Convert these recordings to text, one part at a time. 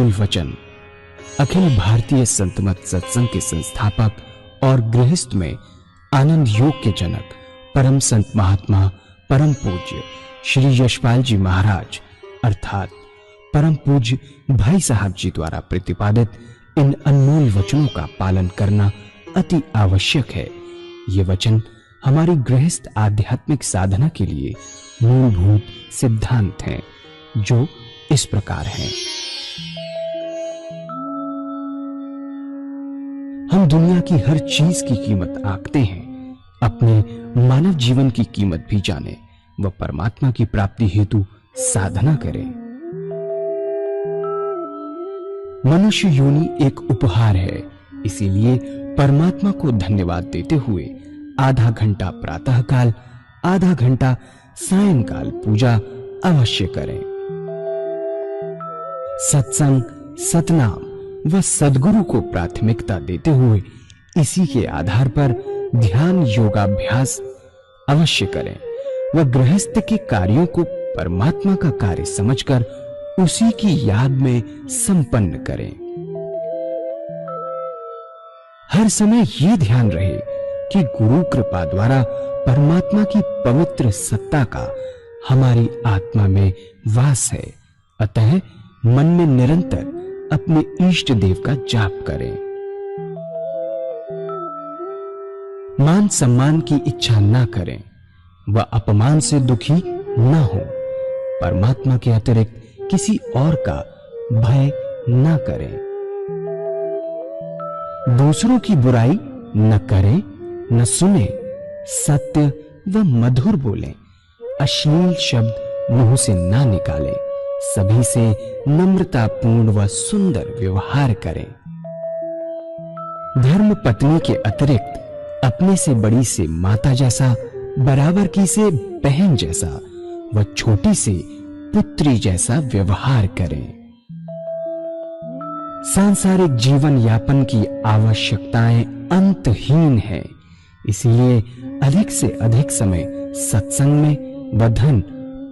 अनमोल वचन अखिल भारतीय संत मत सत्संग के संस्थापक और गृहस्थ में आनंद योग के जनक परम संत महात्मा परम पूज्य श्री यशपाल जी महाराज अर्थात परम पूज्य भाई साहब जी द्वारा प्रतिपादित इन अनमोल वचनों का पालन करना अति आवश्यक है। ये वचन हमारी गृहस्थ आध्यात्मिक साधना के लिए मूलभूत सिद्धांत हैं, जो इस प्रकार हैं। हम दुनिया की हर चीज की कीमत आंकते हैं, अपने मानव जीवन की कीमत भी जाने व परमात्मा की प्राप्ति हेतु साधना करें। मनुष्य योनि एक उपहार है, इसीलिए परमात्मा को धन्यवाद देते हुए आधा घंटा प्रातःकाल, आधा घंटा सायंकाल पूजा अवश्य करें। सत्संग, सतनाम व सद्गुरु को प्राथमिकता देते हुए इसी के आधार पर ध्यान योगाभ्यास अवश्य करें व गृहस्थ के कार्यों को परमात्मा का कार्य समझकर उसी की याद में संपन्न करें। हर समय ये ध्यान रहे कि गुरु कृपा द्वारा परमात्मा की पवित्र सत्ता का हमारी आत्मा में वास है, अतः मन में निरंतर अपने इष्ट देव का जाप करें। मान सम्मान की इच्छा न करें व अपमान से दुखी न हो। परमात्मा के अतिरिक्त किसी और का भय न करें। दूसरों की बुराई न करें, न सुने, सत्य व मधुर बोलें, अश्लील शब्द मुंह से ना निकालें, सभी से नम्रतापूर्ण व सुंदर व्यवहार करें। धर्म पत्नी के अतिरिक्त अपने से बड़ी से माता जैसा, बराबर की से बहन जैसा व छोटी से पुत्री जैसा व्यवहार करें। सांसारिक जीवन यापन की आवश्यकताएं अंतहीन है, इसलिए अधिक से अधिक समय सत्संग में व धन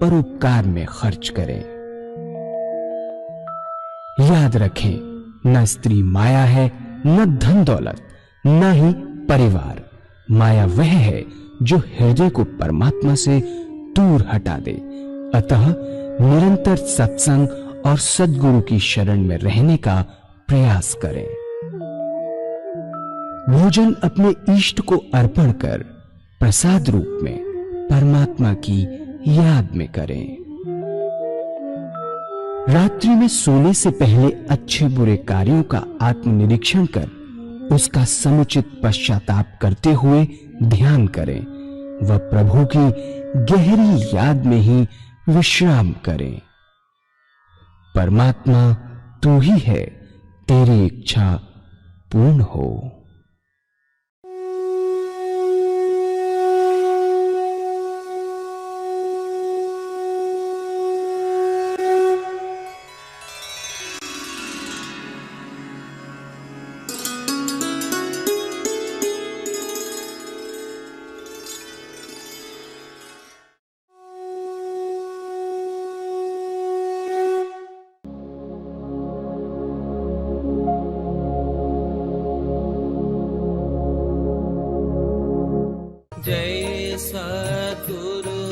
परोपकार में खर्च करें। याद रखें, न स्त्री माया है, न धन दौलत, न ही परिवार। माया वह है जो हृदय को परमात्मा से दूर हटा दे। अतः निरंतर सत्संग और सद्गुरु की शरण में रहने का प्रयास करें। भोजन अपने इष्ट को अर्पण कर प्रसाद रूप में परमात्मा की याद में करें। रात्रि में सोने से पहले अच्छे बुरे कार्यों का आत्मनिरीक्षण कर उसका समुचित पश्चाताप करते हुए ध्यान करें व प्रभु की गहरी याद में ही विश्राम करें। परमात्मा तू ही है, तेरी इच्छा पूर्ण हो। जय सद्गुरुदेव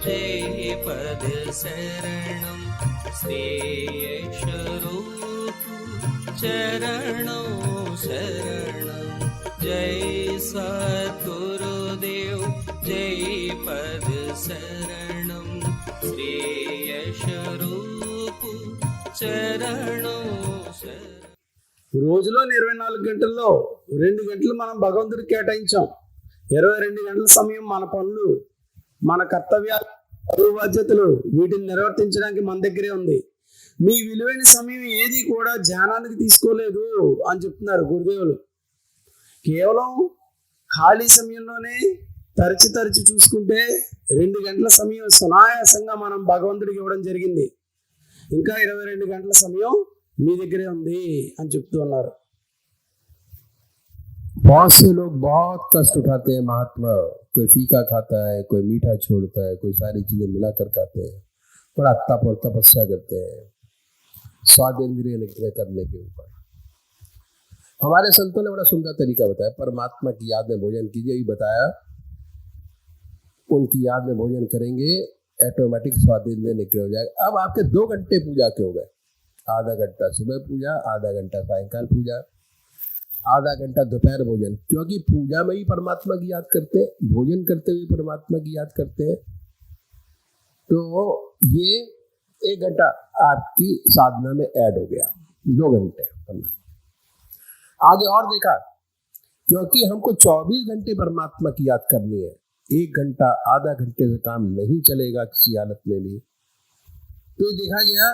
जय पद शरणं श्री यशरूप चरणों शरणं। जय सद्गुरुदेव जय पद शरणं श्री यशरूप चरणों शरणं। రోజులో 24 గంటల్లో 2 గంటలు మనం భగవంతుడికి కేటాయించాం. 22 గంటల సమయం మన పనులు, మన కర్తవ్యాలు, బాధ్యతలు వీటిని నిర్వర్తించడానికి మన దగ్గరే ఉంది. మీ విలువైన సమయం ఏది కూడా ధ్యానానికి తీసుకోలేదు అని చెప్తున్నారు గురుదేవులు. కేవలం ఖాళీ సమయంలోనే తరచి చూసుకుంటే 2 గంటల సమయం సునాయాసంగా మనం భగవంతుడికి ఇవ్వడం జరిగింది. ఇంకా 22 గంటల సమయం మీ దగ్గరే ఉంది అని చెప్తూ ఉన్నారు. बहुत से लोग बहुत कष्ट उठाते हैं महात्मा। कोई फीका खाता है, कोई मीठा छोड़ता है, कोई सारी चीजें मिलाकर खाते हैं, बड़ा तप और तपस्या करते हैं। स्वादेंद्रिय निग्रह करने के ऊपर। हमारे संतों ने बड़ा सुंदर तरीका बताया, परमात्मा की याद में भोजन कीजिए, ये बताया। उनकी याद में भोजन करेंगे, ऑटोमेटिक स्वादेंद्रिय निग्रह हो जाएगा। अब आपके 2 घंटे पूजा के हो गए, आधा घंटा सुबह पूजा, आधा घंटा सायंकाल पूजा, आधा घंटा दोपहर भोजन, क्योंकि पूजा में ही परमात्मा की याद करते हैं, भोजन करते हुए परमात्मा की याद करते हैं। तो ये 1 घंटा आपकी साधना में ऐड हो गया, 2 घंटे करना। आगे और देखा, क्योंकि हमको 24 घंटे परमात्मा की याद करनी है, 1 घंटा आधा घंटे से काम नहीं चलेगा किसी हालत में भी। तो देखा गया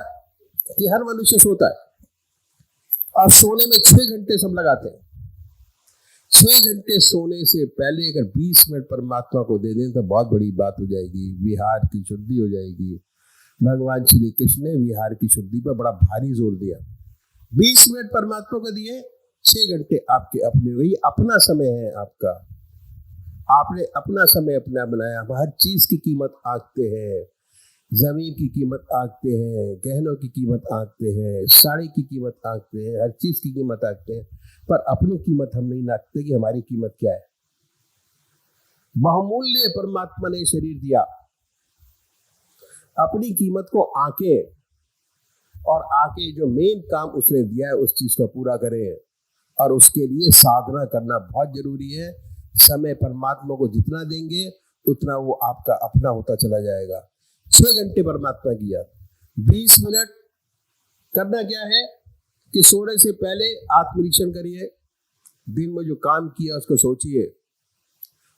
कि हर मनुष्य सोता है और सोने में 6 घंटे सब लगाते हैं। 6 घंटे सोने से पहले अगर 20 मिनट परमात्मा को दे दें तो बहुत बड़ी बात हो जाएगी, विहार की शुद्धि हो जाएगी। भगवान श्री कृष्ण ने विहार की शुद्धि पर बड़ा भारी जोर दिया। 20 मिनट परमात्मा को दिए, 6 घंटे आपके अपने, वही अपना समय है आपका। आपने अपना समय अपना बनाया। हर चीज की कीमत आंकते हैं, जमीन की कीमत आंकते हैं, गहनों की कीमत आंकते हैं, साड़ी की कीमत आंकते हैं, हर चीज की कीमत आंकते हैं, पर अपनी कीमत हम नहीं आंकते कि हमारी कीमत क्या है। बहुमूल्य परमात्मा ने शरीर दिया, अपनी कीमत को आंके और आके जो मेन काम उसने दिया है उस चीज को पूरा करें। और उसके लिए साधना करना बहुत जरूरी है। समय परमात्मा को जितना देंगे उतना वो आपका अपना होता चला जाएगा। 6 घंटे परमात्मा की याद, 20 मिनट करना क्या है कि सोने से पहले आत्मनिरीक्षण करिए, दिन में जो काम किया उसको सोचिए,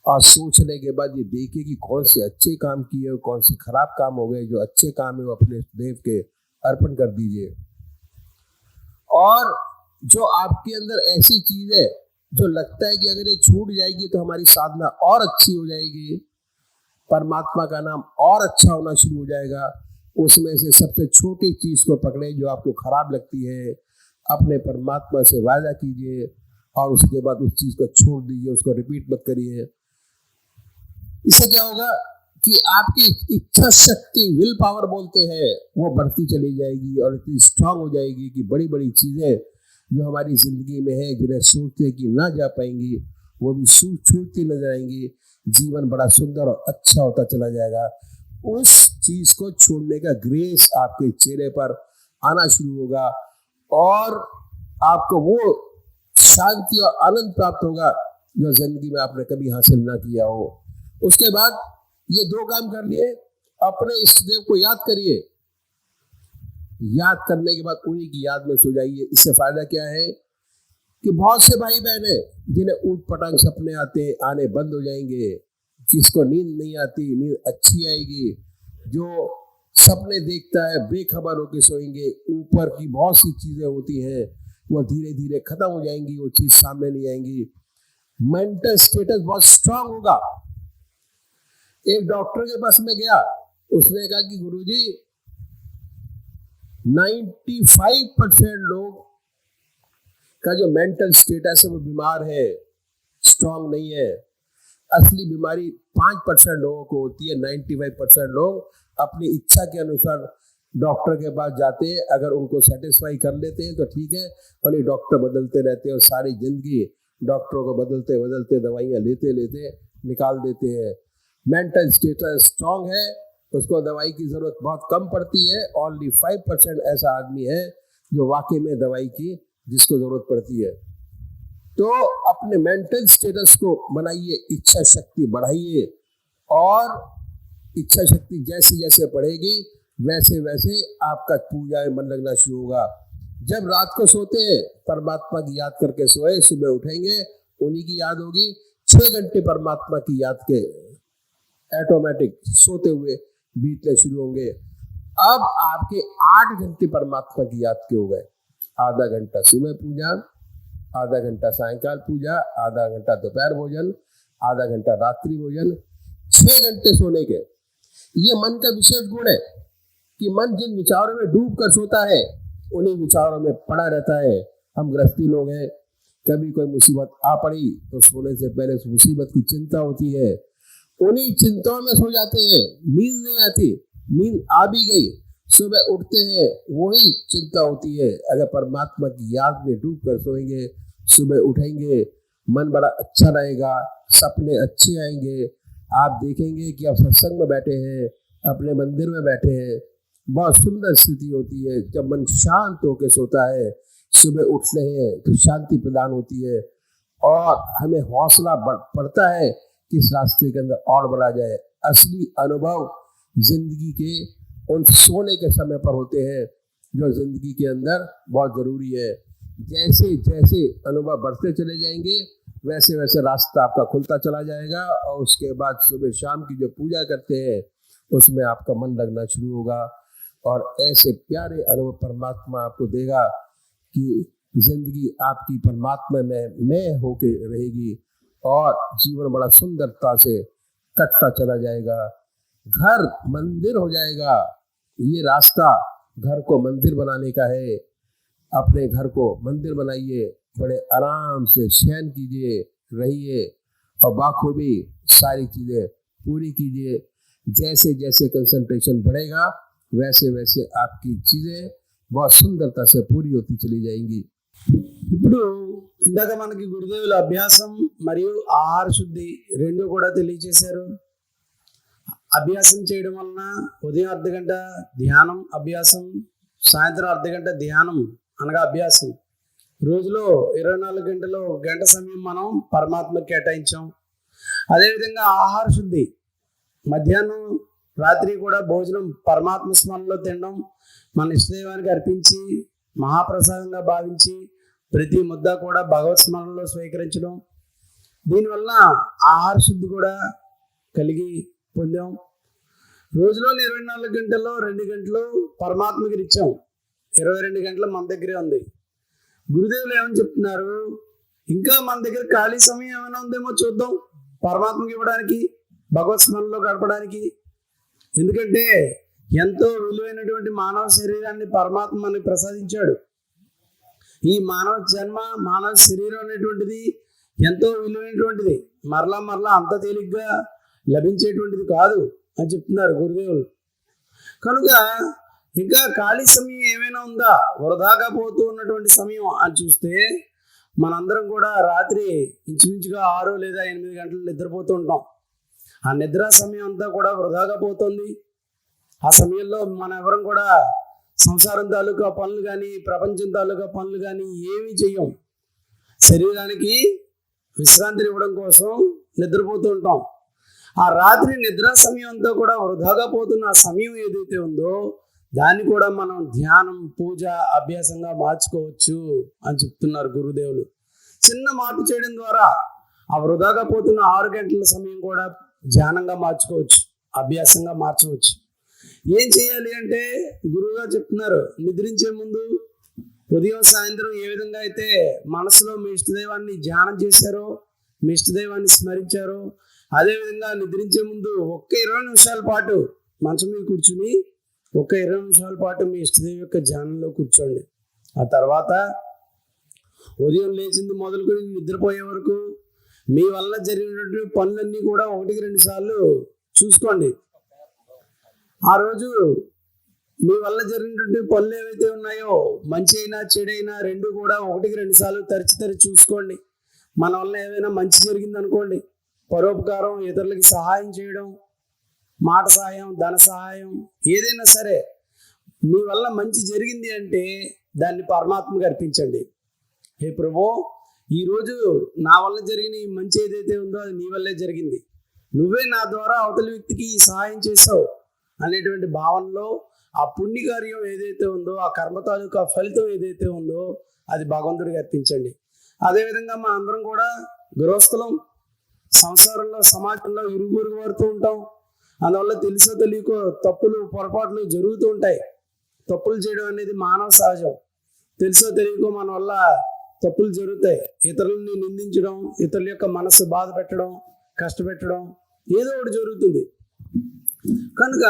और सोचने के बाद ये देखिए कि कौन से अच्छे काम किए और कौन से खराब काम हो गए। जो अच्छे काम है वो अपने देव के अर्पण कर दीजिए। और जो आपके अंदर ऐसी चीज है जो लगता है कि अगर ये छूट जाएगी तो हमारी साधना और अच्छी हो जाएगी, परमात्मा का नाम और अच्छा होना शुरू हो जाएगा, उसमें से सबसे छोटी चीज को पकड़े जो आपको खराब लगती है, अपने परमात्मा से वादा कीजिए और उसके बाद उस चीज को छोड़ दीजिए, उसको रिपीट मत करिए। इससे क्या होगा कि आपकी इच्छा शक्ति, विल पावर बोलते हैं, वो बढ़ती चली जाएगी और इतनी स्ट्रांग हो जाएगी कि बड़ी बड़ी चीजें जो हमारी जिंदगी में है, जिन्हें सोचते कि ना जा पाएंगी, वो भी छूटती नजर आएंगी। जीवन बड़ा सुंदर और अच्छा होता चला जाएगा। उस चीज को छोड़ने का ग्रेस आपके चेहरे पर आना शुरू होगा और आपको वो शांति और आनंद प्राप्त होगा जो जिंदगी में आपने कभी हासिल ना किया हो। उसके बाद ये 2 काम कर लिए, अपने इष्ट देव को याद करिए, याद करने के बाद उन्हीं की याद में सो जाइए। इससे फायदा क्या है कि बहुत से भाई बहन है जिन्हें ऊट पटांग सपने आने बंद हो जाएंगे, जिसको नींद नहीं आती, नींद अच्छी आएगी। जो सपने देखता है बेखबर होकर सोएंगे, ऊपर की बहुत सी चीजें होती हैं वो धीरे धीरे खत्म हो जाएंगी, वो चीज सामने नहीं आएंगी। मेंटल स्टेटस बहुत स्ट्रांग होगा। एक डॉक्टर के पास में गया, उसने कहा कि गुरुजी 95% लोग का जो मेंटल स्टेटस है वो बीमार है, स्ट्रांग नहीं है। असली बीमारी 5% लोगों को होती है। 95% लोग अपनी इच्छा के अनुसार डॉक्टर के पास जाते हैं, अगर उनको सेटिस्फाई कर लेते हैं तो ठीक है, और ये डॉक्टर बदलते रहते हैं और सारी जिंदगी डॉक्टरों को बदलते बदलते दवाइयाँ लेते लेते निकाल देते हैं। मेंटल स्टेटस स्ट्रांग है, उसको दवाई की जरूरत बहुत कम पड़ती है। ओनली 5% ऐसा आदमी है जो वाकई में दवाई की जिसको जरूरत पड़ती है। तो अपने मेंटल स्टेटस को बनाइए, इच्छा शक्ति बढ़ाइए, और इच्छा शक्ति जैसे जैसे बढ़ेगी वैसे वैसे आपका पूजा में मन लगना शुरू होगा। जब रात को सोते हैं परमात्मा की याद करके सोए, सुबह उठेंगे उन्हीं की याद होगी। 6 घंटे परमात्मा की याद के ऑटोमेटिक सोते हुए बीतने शुरू होंगे। अब आपके 8 घंटे परमात्मा की याद के हो गए। आधा घंटा सुबह पूजा, आधा घंटा सायंकाल पूजा, आधा घंटा दोपहर भोजन, आधा घंटा रात्रि भोजन, 6 घंटे सोने के। ये मन का विशेष गुण है कि मन जिन विचारों में डूब कर सोता है उन्हीं विचारों में पड़ा रहता है। हम गृहस्थी लोग हैं, कभी कोई मुसीबत आ पड़ी तो सोने से पहले उस मुसीबत की चिंता होती है, उन्हीं चिंताओं में सो जाते हैं, नींद नहीं आती। नींद आ भी गई सुबह उठते हैं वही चिंता होती है। अगर परमात्मा की याद में डूब कर सोएंगे, सुबह उठेंगे, मन बड़ा अच्छा रहेगा, सपने अच्छे आएंगे। आप देखेंगे कि आप सत्संग में बैठे हैं, अपने मंदिर में बैठे हैं, बहुत सुंदर स्थिति होती है। जब मन शांत होकर सोता है, सुबह उठते हैं तो शांति प्रदान होती है और हमें हौसला बढ़ता है कि इस रास्ते के अंदर और बढ़ा जाए। असली अनुभव जिंदगी के उन सोने के समय पर होते हैं जो जिंदगी के अंदर बहुत जरूरी है। जैसे जैसे अनुभव बढ़ते चले जाएंगे वैसे वैसे रास्ता आपका खुलता चला जाएगा और उसके बाद सुबह शाम की जो पूजा करते हैं उसमें आपका मन लगना शुरू होगा और ऐसे प्यारे अनुभव परमात्मा आपको देगा कि जिंदगी आपकी परमात्मा में मैं होके रहेगी और जीवन बड़ा सुंदरता से कटता चला जाएगा। घर मंदिर हो जाएगा। ये रास्ता घर को मंदिर बनाने का है। अपने घर को मंदिर बनाइए, बड़े आराम से शयन कीजिए, रहिए और बाखूबी सारी चीजें पूरी कीजिए। जैसे जैसे कंसंट्रेशन बढ़ेगा वैसे वैसे आपकी चीजें बहुत सुंदरता से पूरी होती चली जाएंगी। ఇప్పుడు ఇందాక మనకి గురుదేవుల అభ్యాసం మరియు ఆహార శుద్ధి రెండు కూడా తెలియజేశారు. అభ్యాసం చేయడం వలన ఉదయం అర్ధగంట ధ్యానం అభ్యాసం, సాయంత్రం అర్ధగంట ధ్యానం అనగా అభ్యాసం, రోజులో 24 గంటలు గంట సమయం మనం పరమాత్మకి కేటాయించాం. అదేవిధంగా ఆహార శుద్ధి, మధ్యాహ్నం రాత్రి కూడా భోజనం పరమాత్మ స్మరణలో తినడం, మన ఇష్టదైవానికి అర్పించి మహాప్రసాదంగా భావించి ప్రతి ముద్ద కూడా భగవత్ స్మరణలో స్వీకరించడం, దీనివల్ల ఆహార శుద్ధి కూడా కలిగి పొందాం. రోజులో 24 గంటల్లో 2 గంటలు పరమాత్మకి ఇచ్చాం, 22 గంటలు మన దగ్గరే ఉంది. గురుదేవులు ఏమని చెప్తున్నారు, ఇంకా మన దగ్గర ఖాళీ సమయం ఏమైనా ఉందేమో చూద్దాం పరమాత్మకి ఇవ్వడానికి, భగవత్ స్మరణలో గడపడానికి. ఎందుకంటే ఎంతో విలువైనటువంటి మానవ శరీరాన్ని పరమాత్మ మనకి ప్రసాదించాడు. ఈ మానవ జన్మ, మానవ శరీరం అనేటువంటిది ఎంతో విలువైనటువంటిది, మరలా మరలా అంత తేలిగ్గా లభించేటువంటిది కాదు అని చెప్తున్నారు గురుదేవులు. కనుక ఇంకా ఖాళీ సమయం ఏమైనా ఉందా, వృధాగా పోతూ ఉన్నటువంటి సమయం అని చూస్తే మనందరం కూడా రాత్రి ఇంచుమించుగా 6 లేదా 8 గంటలు నిద్రపోతూ ఉంటాం. ఆ నిద్రా సమయం అంతా కూడా వృధాగా పోతుంది. ఆ సమయంలో మన ఎవరం కూడా సంసారం తాలూకా పనులు కానీ, ప్రపంచం తాలూకా పనులు కానీ ఏమీ చెయ్యం. శరీరానికి విశ్రాంతిని ఇవ్వడం కోసం నిద్రపోతూ ఉంటాం. ఆ రాత్రి నిద్రా సమయం అంతా కూడా వృధాగా పోతున్న ఆ సమయం ఏదైతే ఉందో దాన్ని కూడా మనం ధ్యానం, పూజ, అభ్యాసంగా మార్చుకోవచ్చు అని చెప్తున్నారు గురుదేవులు. చిన్న మార్పు చేయడం ద్వారా ఆ వృధాగా పోతున్న 6 గంటల సమయం కూడా ధ్యానంగా మార్చుకోవచ్చు, అభ్యాసంగా మార్చవచ్చు. ఏం చేయాలి అంటే గురువుగా చెప్తున్నారు, నిద్రించే ముందు ఉదయం సాయంత్రం ఏ విధంగా అయితే మనసులో మీ ఇష్టదైవాన్ని ధ్యానం చేశారో, మీ ఇష్టదైవాన్ని స్మరించారో, అదేవిధంగా నిద్రించే ముందు ఒక్క 20 నిమిషాల పాటు మంచం మీద కూర్చుని ఒక 20 నిమిషాల పాటు మీ ఇష్టదేవి యొక్క ధ్యానంలో కూర్చోండి. ఆ తర్వాత ఉదయం లేచింది మొదలుకొని నిద్రపోయే వరకు మీ వల్ల జరిగినటువంటి పనులన్నీ కూడా 1-2 సార్లు చూసుకోండి. ఆ రోజు మీ వల్ల జరిగినటువంటి పనులు ఏవైతే ఉన్నాయో, మంచి అయినా చెడైనా రెండు కూడా 1-2 సార్లు తరచి చూసుకోండి. మన వల్ల ఏమైనా మంచి జరిగింది అనుకోండి, పరోపకారం, ఇతరులకి సహాయం చేయడం, మాట సహాయం, ధన సహాయం, ఏదైనా సరే మీ వల్ల మంచి జరిగింది అంటే దాన్ని పరమాత్మకి అర్పించండి. హే ప్రభు, ఈరోజు నా వల్ల జరిగిన ఈ మంచి ఏదైతే ఉందో అది నీ వల్లే జరిగింది, నువ్వే నా ద్వారా అవతలి వ్యక్తికి సహాయం చేసావు అనేటువంటి భావనలో ఆ పుణ్యకార్యం ఏదైతే ఉందో, ఆ కర్మ తాలూకా ఫలితం ఏదైతే ఉందో అది భగవంతుడికి అర్పించండి. అదేవిధంగా మన అందరం కూడా గృహస్థలం, సంసారంలో, సమాజంలో ఇరుగు వారుతూ ఉంటాం. అందువల్ల తెలుసో తెలియకో తప్పులు, పొరపాట్లు జరుగుతూ ఉంటాయి. తప్పులు చేయడం అనేది మానవ సహజం. తెలుసో తెలియకో మన వల్ల తప్పులు జరుగుతాయి. ఇతరులని నిందించడం, ఇతరుల యొక్క మనసు బాధ పెట్టడం, కష్టపెట్టడం, ఏదో ఒకటి జరుగుతుంది. కనుక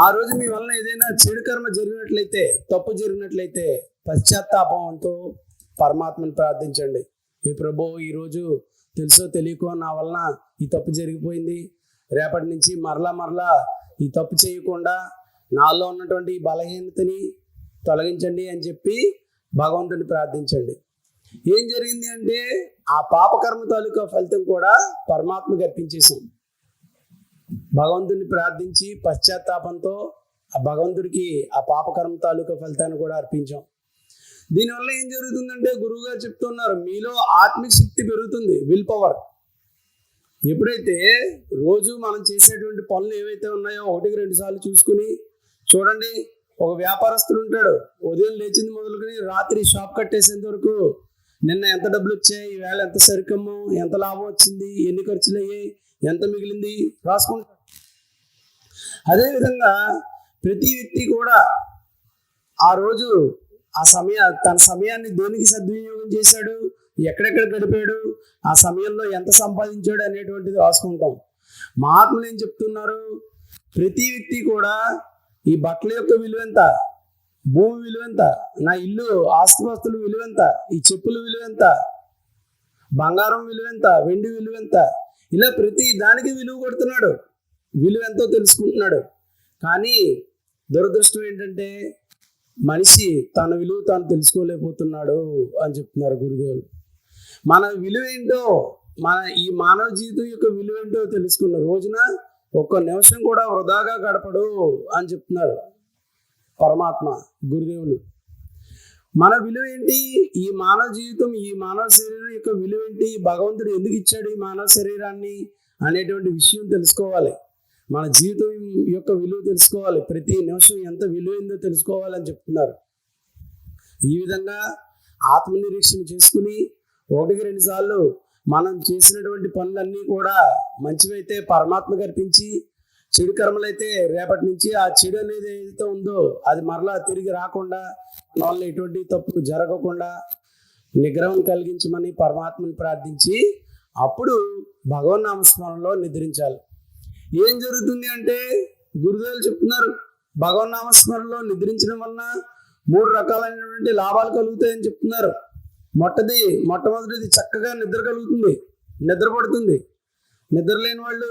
ఆ రోజు మీ వల్ల ఏదైనా చెడు కర్మ జరిగినట్లయితే, తప్పు జరిగినట్లయితే పశ్చాత్తాపంతో పరమాత్మను ప్రార్థించండి. ఏ ప్రభు, ఈరోజు తెలుసో తెలియకో నా వలన ఈ తప్పు జరిగిపోయింది, రేపటి నుంచి మరలా ఈ తప్పు చేయకుండా నాలో ఉన్నటువంటి ఈ బలహీనతని తొలగించండి అని చెప్పి భగవంతుని ప్రార్థించండి. ఏం జరిగింది అంటే ఆ పాపకర్మ తాలూకా ఫలితం కూడా పరమాత్మకి అర్పించేసాం. భగవంతుని ప్రార్థించి పశ్చాత్తాపంతో ఆ భగవంతుడికి ఆ పాపకర్మ తాలూకా ఫలితాన్ని కూడా అర్పించాం. దీనివల్ల ఏం జరుగుతుందంటే గురువు గారు చెప్తున్నారు, మీలో ఆత్మిక శక్తి పెరుగుతుంది, విల్ పవర్. ఎప్పుడైతే రోజు మనం చేసేటువంటి పనులు ఏవైతే ఉన్నాయో 1-2 సార్లు చూసుకుని చూడండి. ఒక వ్యాపారస్తుడు ఉంటాడు, ఉదయం లేచింది మొదలుకొని రాత్రి షాప్ కట్టేసేంత వరకు నిన్న ఎంత డబ్బులు వచ్చాయి, ఈవేళ ఎంత సరికమ్ము, ఎంత లాభం వచ్చింది, ఎన్ని ఖర్చులు అయ్యాయి, ఎంత మిగిలింది రాసుకుంటాడు. అదేవిధంగా ప్రతి వ్యక్తి కూడా ఆ రోజు తన సమయాన్ని దేనికి సద్వినియోగం చేశాడు, ఎక్కడెక్కడ గడిపాడు, ఆ సమయంలో ఎంత సంపాదించాడు అనేటువంటిది రాసుకుంటాం. మహాత్ములు ఏం చెప్తున్నారు, ప్రతి వ్యక్తి కూడా ఈ బట్టల యొక్క విలువ ఎంత, భూమి విలువ ఎంత, నా ఇల్లు ఆస్తిపాస్తుల విలువ ఎంత, ఈ చెప్పుల విలువ ఎంత, బంగారం విలువ ఎంత, వెండి విలువ ఎంత, ఇలా ప్రతి దానికి విలువ కొడుతున్నాడు, విలువ ఎంతో తెలుసుకుంటున్నాడు. కానీ దురదృష్టం ఏంటంటే మనిషి తన విలువ తాను తెలుసుకోలేకపోతున్నాడు అని చెప్తున్నారు గురుదేవులు. మన విలువ ఏంటో, ఈ మానవ జీవితం యొక్క విలువ ఏంటో తెలుసుకున్న రోజున ఒక్క నిమిషం కూడా వృధాగా గడపడు అని చెప్తున్నారు పరమాత్మ గురుదేవులు. మన విలువ ఏంటి, ఈ మానవ జీవితం, ఈ మానవ శరీరం యొక్క విలువ ఏంటి, భగవంతుడు ఎందుకు ఇచ్చాడు ఈ మానవ శరీరాన్ని అనేటువంటి విషయం తెలుసుకోవాలి. మన జీవితం యొక్క విలువ తెలుసుకోవాలి, ప్రతి నిమిషం ఎంత విలువైందో తెలుసుకోవాలని చెప్తున్నారు. ఈ విధంగా ఆత్మనిరీక్షణ చేసుకుని 1-2 సార్లు మనం చేసినటువంటి పనులన్నీ కూడా మంచివైతే పరమాత్మకు అర్పించి, చెడు కర్మలైతే రేపటి నుంచి ఆ చెడు అనేది ఏదైతే ఉందో అది మరలా తిరిగి రాకుండా, వాళ్ళ ఎటువంటి తప్పు జరగకుండా నిగ్రహం కలిగించమని పరమాత్మని ప్రార్థించి అప్పుడు భగవన్ నామస్మరణలో నిద్రించాలి. ఏం జరుగుతుంది అంటే గురుదేవులు చెప్తున్నారు, భగవన్ నామస్మరణలో నిద్రించడం వలన 3 రకాలైనటువంటి లాభాలు కలుగుతాయని చెప్తున్నారు. మొట్టమొదటిది చక్కగా నిద్ర కలుగుతుంది, నిద్ర పడుతుంది. నిద్ర లేని వాళ్ళు,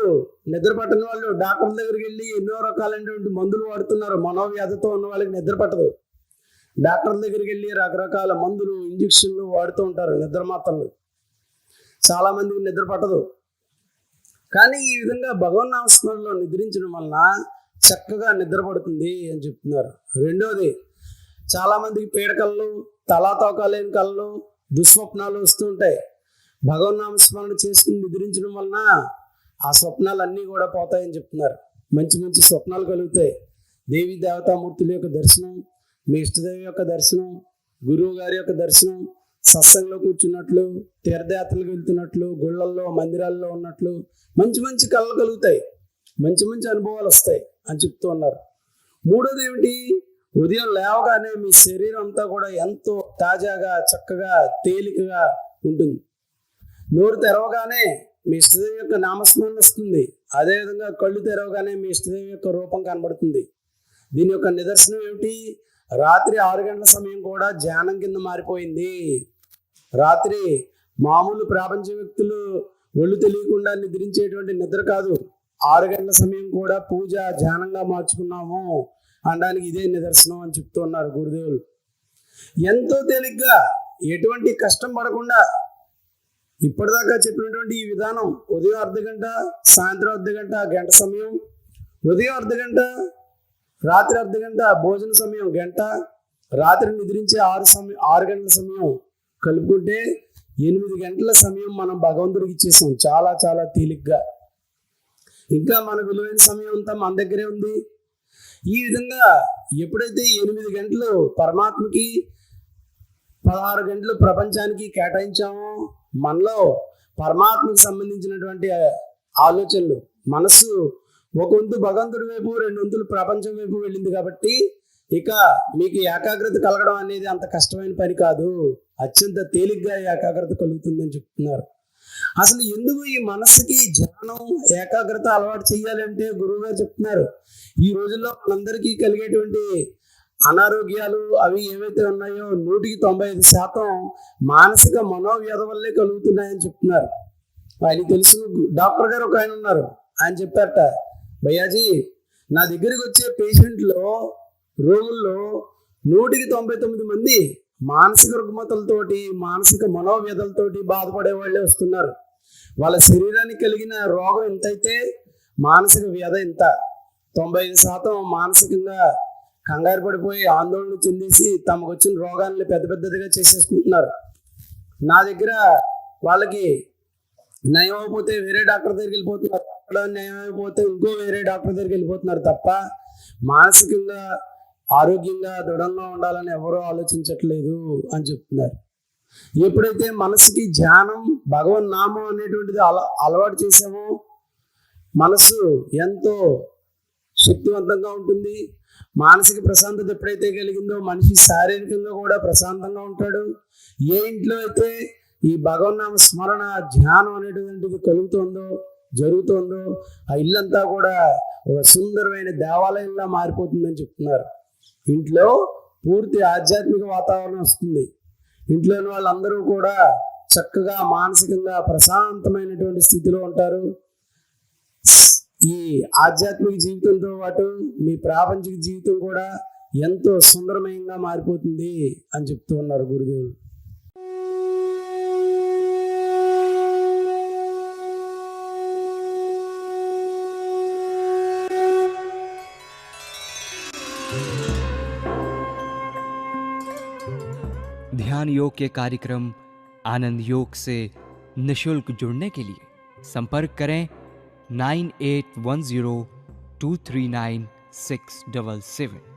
నిద్ర పట్టని వాళ్ళు డాక్టర్ దగ్గరికి వెళ్ళి ఎన్నో రకాలైనటువంటి మందులు వాడుతున్నారు. మనోవ్యాధితో ఉన్న వాళ్ళకి నిద్ర పట్టదు. డాక్టర్ దగ్గరికి వెళ్ళి రకరకాల మందులు, ఇంజక్షన్లు వాడుతూ ఉంటారు, నిద్ర మాత్రలు. చాలా మందికి నిద్ర పట్టదు. కానీ ఈ విధంగా భగవన్ నామస్మరణలో నిద్రించడం వలన చక్కగా నిద్ర పడుతుంది అని చెప్తున్నారు. రెండోది, చాలా మందికి పీడకళ్ళు, తలాతోకాలేని కళ్ళు, దుస్వప్నాలు వస్తూ ఉంటాయి. భగవన్ నామస్మరణ చేసుకుని నిద్రించడం వలన ఆ స్వప్నాలన్నీ కూడా పోతాయని చెప్తున్నారు. మంచి మంచి స్వప్నాలు కలుగుతాయి. దేవీ దేవతామూర్తుల యొక్క దర్శనం, మీ ఇష్టదేవి యొక్క దర్శనం, గురువు గారి యొక్క దర్శనం, సత్సంగంలో కూర్చున్నట్లు, తీర్థయాత్రలకు వెళ్తున్నట్లు, గుళ్ళల్లో మందిరాల్లో ఉన్నట్లు మంచి మంచి కళలు కలుగుతాయి, మంచి మంచి అనుభవాలు వస్తాయి అని చెప్తూ ఉన్నారు. మూడోది ఏమిటి, ఉదయం లేవగానే మీ శరీరం అంతా కూడా ఎంతో తాజాగా, చక్కగా, తేలికగా ఉంటుంది. నోరు తెరవగానే మీ ఇష్టదేవి యొక్క నామస్మరణ వస్తుంది. అదేవిధంగా కళ్ళు తెరవగానే మీ ఇష్టదేవి యొక్క రూపం కనబడుతుంది. దీని యొక్క నిదర్శనం ఏమిటి, రాత్రి 6 గంటల సమయం కూడా ధ్యానం కింద మారిపోయింది. రాత్రి మామూలు ప్రాపంచ వ్యక్తులు ఒళ్ళు తెలియకుండా నిద్రించేటువంటి నిద్ర కాదు, 6 గంటల సమయం కూడా పూజ ధ్యానంగా మార్చుకున్నాము అనడానికి ఇదే నిదర్శనం అని చెప్తూ ఉన్నారు గురుదేవులు. ఎంతో తేలిగ్గా, ఎటువంటి కష్టం పడకుండా ఇప్పటిదాకా చెప్పినటువంటి ఈ విధానం, ఉదయం అర్ధగంట, సాయంత్రం అర్ధగంట, గంట సమయం, ఉదయం అర్ధగంట, రాత్రి అర్ధగంట, భోజన సమయం గంట, రాత్రి నిద్రించే 6 గంటల సమయం కలుపుకుంటే 8 గంటల సమయం మనం భగవంతుడికి ఇచ్చేసాం చాలా చాలా తేలిగ్గా. ఇంకా మన విలువైన సమయం అంతా మన దగ్గరే ఉంది. ఈ విధంగా ఎప్పుడైతే 8 గంటలు పరమాత్మకి, 16 గంటలు ప్రపంచానికి కేటాయించామో, మనలో పరమాత్మకి సంబంధించినటువంటి ఆలోచనలు, మనసు ఒక వంతు భగవంతుడి వైపు, 2 వంతులు ప్రపంచం వైపు వెళ్ళింది. కాబట్టి ఇక మీకు ఏకాగ్రత కలగడం అనేది అంత కష్టమైన పని కాదు, అత్యంత తేలిగ్గా ఏకాగ్రత కలుగుతుందని చెప్తున్నారు. అసలు ఎందుకు ఈ మనస్సుకి ధ్యానం, ఏకాగ్రత అలవాటు చేయాలంటే గురువు గారు చెప్తున్నారు, ఈ రోజుల్లో మనందరికీ కలిగేటువంటి అనారోగ్యాలు అవి ఏవైతే ఉన్నాయో 100% మానసిక మనోవ్యధ వల్లే కలుగుతున్నాయని చెప్తున్నారు. ఆయన తెలుసు డాక్టర్ గారు ఒక ఆయన ఉన్నారు, ఆయన చెప్పారట, భయ్యాజీ నా దగ్గరికి వచ్చే పేషెంట్లో రోగుల్లో 199 మంది మానసిక రుగ్మతలతోటి మానసిక మనోవ్యధలతోటి బాధపడే వాళ్ళే వస్తున్నారు. వాళ్ళ శరీరానికి కలిగిన రోగం ఎంతైతే మానసిక వ్యధ ఎంత. 95% మానసికంగా కంగారు పడిపోయి ఆందోళన చెందేసి తమకు వచ్చిన రోగాన్ని పెద్ద పెద్దదిగా చేసేసుకుంటున్నారు. నా దగ్గర వాళ్ళకి నయం అయిపోతే వేరే డాక్టర్ దగ్గరికి వెళ్ళిపోతున్నారు, అక్కడ నయం అయిపోతే ఇంకో వేరే డాక్టర్ దగ్గరికి వెళ్ళిపోతున్నారు తప్ప మానసికంగా ఆరోగ్యంగా దృఢంగా ఉండాలని ఎవరూ ఆలోచించట్లేదు అని చెప్తున్నారు. ఎప్పుడైతే మనసుకి ధ్యానం భగవన్ నామం అనేటువంటిది అలవాటు చేసామో మనసు ఎంతో శక్తివంతంగా ఉంటుంది. మానసిక ప్రశాంతత ఎప్పుడైతే కలిగిందో మనిషి శారీరకంగా కూడా ప్రశాంతంగా ఉంటాడు. ఏ ఇంట్లో అయితే ఈ భగవన్నామ స్మరణ ధ్యానం అనేటువంటిది కలుగుతుందో జరుగుతుందో ఆ ఇల్లంతా కూడా ఒక సుందరమైన దేవాలయంలా మారిపోతుందని చెప్తున్నారు. ఇంట్లో పూర్తి ఆధ్యాత్మిక వాతావరణం వస్తుంది. ఇంట్లోని వాళ్ళందరూ కూడా చక్కగా మానసికంగా ప్రశాంతమైనటువంటి స్థితిలో ఉంటారు. ఈ ఆధ్యాత్మిక జీవితంతో పాటు మీ ప్రాపంచిక జీవితం కూడా ఎంతో సుందరమయంగా మారిపోతుంది అని చెప్తూ ఉన్నారు గురుదేవులు. ध्यान योग के कार्यक्रम आनंद योग से निशुल्क जुड़ने के लिए संपर्क करें 9810239677।